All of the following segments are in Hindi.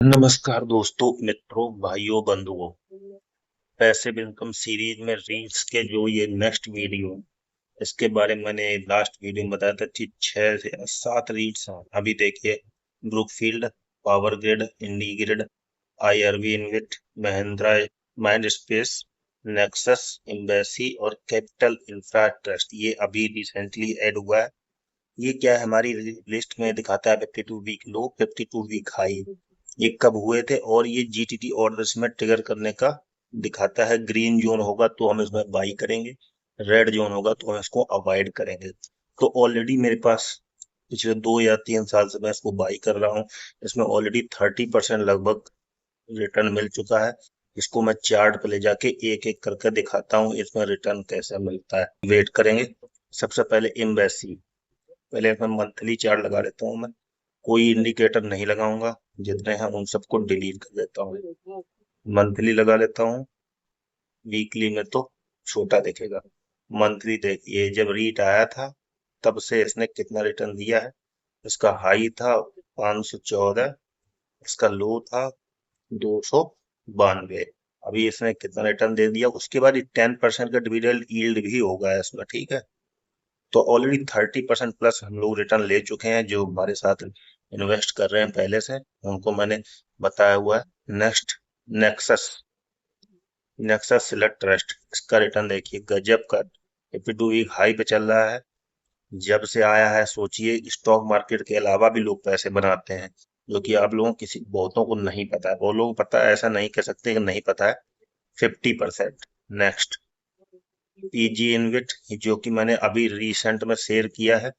नमस्कार दोस्तों, मित्रों, भाइयों, बंधुओं। पैसिव इनकम सीरीज में रील्स के जो ये नेक्स्ट वीडियो, इसके बारे में मैंने लास्ट वीडियो में बताया था कि 6 से 7 रील्स हैं। अभी देखिए, Brookfield, power grid, IndiGrid, IRB InvIT, Mahindra Mindspace, Nexus, Embassy और कैपिटल इंफ्रा ट्रस्ट, ये अभी रिसेंटली ऐड हुआ है। ये क्या है, हमारी लिस्ट में दिखाता है 52 वीक लो, 52 वीक हाई। ये कब हुए थे और ये जीटीटी ऑर्डर्स में ट्रिगर करने का दिखाता है। ग्रीन जोन होगा तो हम इसमें बाई करेंगे, रेड जोन होगा तो हम इसको अवॉइड करेंगे। तो ऑलरेडी मेरे पास पिछले 2 या 3 साल से मैं इसको बाई कर रहा हूँ। इसमें ऑलरेडी 30% लगभग रिटर्न मिल चुका है। इसको मैं चार्ट पे ले जाके एक एक करके दिखाता हूँ इसमें रिटर्न कैसे मिलता है। वेट करेंगे। सबसे पहले एम्बेसी, पहले मैं मंथली चार्ट लगा लेता हूँ। मैं कोई इंडिकेटर नहीं लगाऊंगा, जितने हैं उन सबको डिलीट कर देता हूँ। मंथली लगा लेता हूँ। वीकली में तो छोटा दिखेगा। मंथली देखिए, जब रीट आया था तब से इसने कितना रिटर्न दिया है। इसका हाई था 514, इसका लो था 292। अभी इसने कितना रिटर्न दे दिया, उसके बाद 10% का डिविडेंड यील्ड भी होगा इसमें, ठीक है। तो ऑलरेडी 30% प्लस हम लोग रिटर्न ले चुके हैं। जो हमारे साथ इन्वेस्ट कर रहे हैं पहले से, उनको मैंने बताया हुआ है। Next, nexus, nexus select trust, इसका रिटर्न देखिए गजब का 52 वीक हाई पे चल रहा है। जब से आया है, सोचिए, स्टॉक मार्केट के अलावा भी लोग पैसे बनाते हैं, जो कि आप लोगों किसी बहुतों को नहीं पता है। बहुत लोगों को पता है, ऐसा नहीं कह सकते कि नहीं पता है। 50%। नेक्स्ट, पीजी इनविट, जो कि मैंने अभी रिसेंट में शेयर किया है।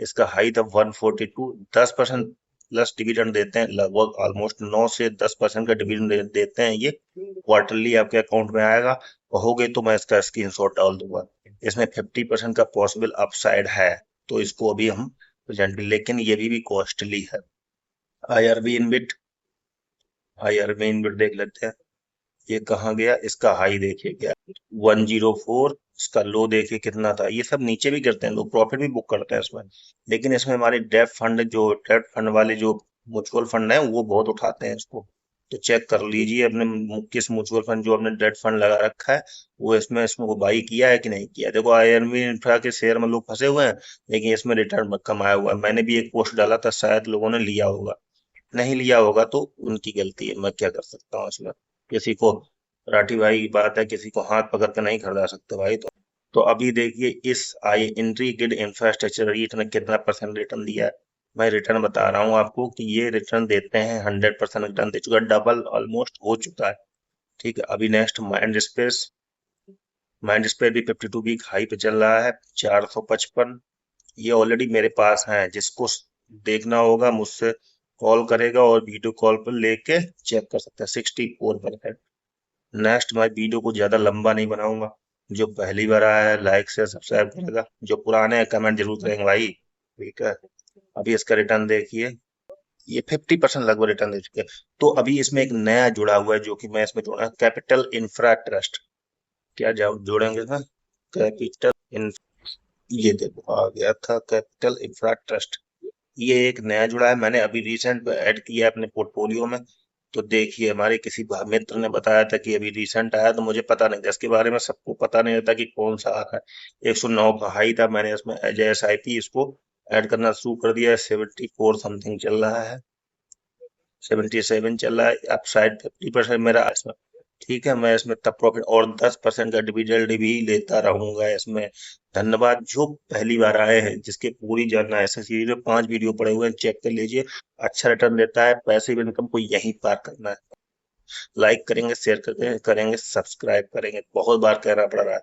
इसका हाई था 142। 10% प्लस डिविडेंड देते हैं, लगभग ऑलमोस्ट 9 से 10% का डिविडेंड देते हैं। ये क्वार्टरली आपके अकाउंट में आएगा, और हो गई तो मैं इसका स्क्रीनशॉट डाल दूंगा। इसमें 50% का पॉसिबल अपसाइड है, तो इसको अभी हम प्रेजेंटली, लेकिन ये भी कॉस्टली है। आईआरबी इनविट, आईआरबी इनविट देख लेते हैं। ये कहाँ गया, इसका हाई देखिए क्या, 104। इसका लो देखिए कितना था। ये सब नीचे भी गिरते हैं, लोग प्रॉफिट भी बुक करते हैं इसमें। लेकिन इसमें हमारे डेट फंड वाले जो म्यूचुअल फंड है, वो बहुत उठाते हैं इसको। तो चेक कर लीजिए अपने किस म्यूचुअल फंड, जो अपने डेट फंड लगा रखा है, वो इसमें वो बाई किया है कि नहीं किया। देखो, आईआरबी इंफ्रा के शेयर में लोग फंसे हुए हैं, लेकिन इसमें रिटर्न कमाया हुआ है। मैंने भी एक पोस्ट डाला था, शायद लोगों ने लिया होगा। नहीं लिया होगा तो उनकी गलती है, मैं क्या कर सकता हूँ इसमें। किसी को, राठी भाई की बात है, किसी को हाथ पकड़ के नहीं खरीदा सकते भाई। तो अभी देखिए, इस आई इंट्री गिड इंफ्रास्ट्रक्चर रीट ने कितना परसेंट रिटर्न दिया है। मैं रिटर्न बता रहा हूँ आपको कि ये रिटर्न देते हैं, 100% रिटर्न दे चुका है, डबल ऑलमोस्ट हो चुका है। ठीक है। अभी next, mind space. Mind space भी 52 वीक हाई पे चल रहा है, 455। ये ऑलरेडी मेरे पास है, जिसको देखना होगा मुझसे कॉल करेगा और वीडियो कॉल पर लेके चेक कर सकता है। 64%। नेक्स्ट, मैं वीडियो को ज्यादा लंबा नहीं बनाऊंगा। जो पहली बार आया है, लाइक से सब्सक्राइब करेगा, जो पुराने हैं कमेंट जरूर करेंगे भाई, ठीक है। अभी इसका रिटर्न देखिए, ये 50% लगभग रिटर्न दे चुके हैं। तो अभी इसमें एक नया जुड़ा हुआ है, जो कि मैं इसमें जोड़ा, कैपिटल इंफ्रा ट्रस्ट। क्या जोड़ेंगे इसमें, कैपिटल इन, ये देखो आ गया था, कैपिटल इंफ्रा ट्रस्ट। ये एक नया जुड़ा है, मैंने अभी रिसेंट में ऐड किया है अपने पोर्टफोलियो में। तो देखिए, हमारे किसी मित्र ने बताया था कि अभी रिसेंट आया, तो मुझे पता नहीं था इसके बारे में। सबको पता नहीं रहता कि कौन सा आ रहा है। 109 का हाई था, मैंने इसमें एज एस आई पी इसको ऐड करना शुरू कर दिया है। 74 समथिंग चल रहा है, 77 चल रहा है। अप साइड 50% मेरा इसमें, ठीक है। मैं इसमें तब प्रॉफिट और 10% का डिविडेंड भी लेता रहूंगा इसमें। धन्यवाद जो पहली बार आए हैं, जिसके पूरी जानना है, ऐसे सीरीज में 5 वीडियो पड़े हुए हैं, चेक कर लीजिए। अच्छा रिटर्न देता है। पैसिव इनकम को यहीं पार करना है। लाइक करेंगे, शेयर करेंगे, सब्सक्राइब करेंगे, बहुत बार कहना पड़ रहा है।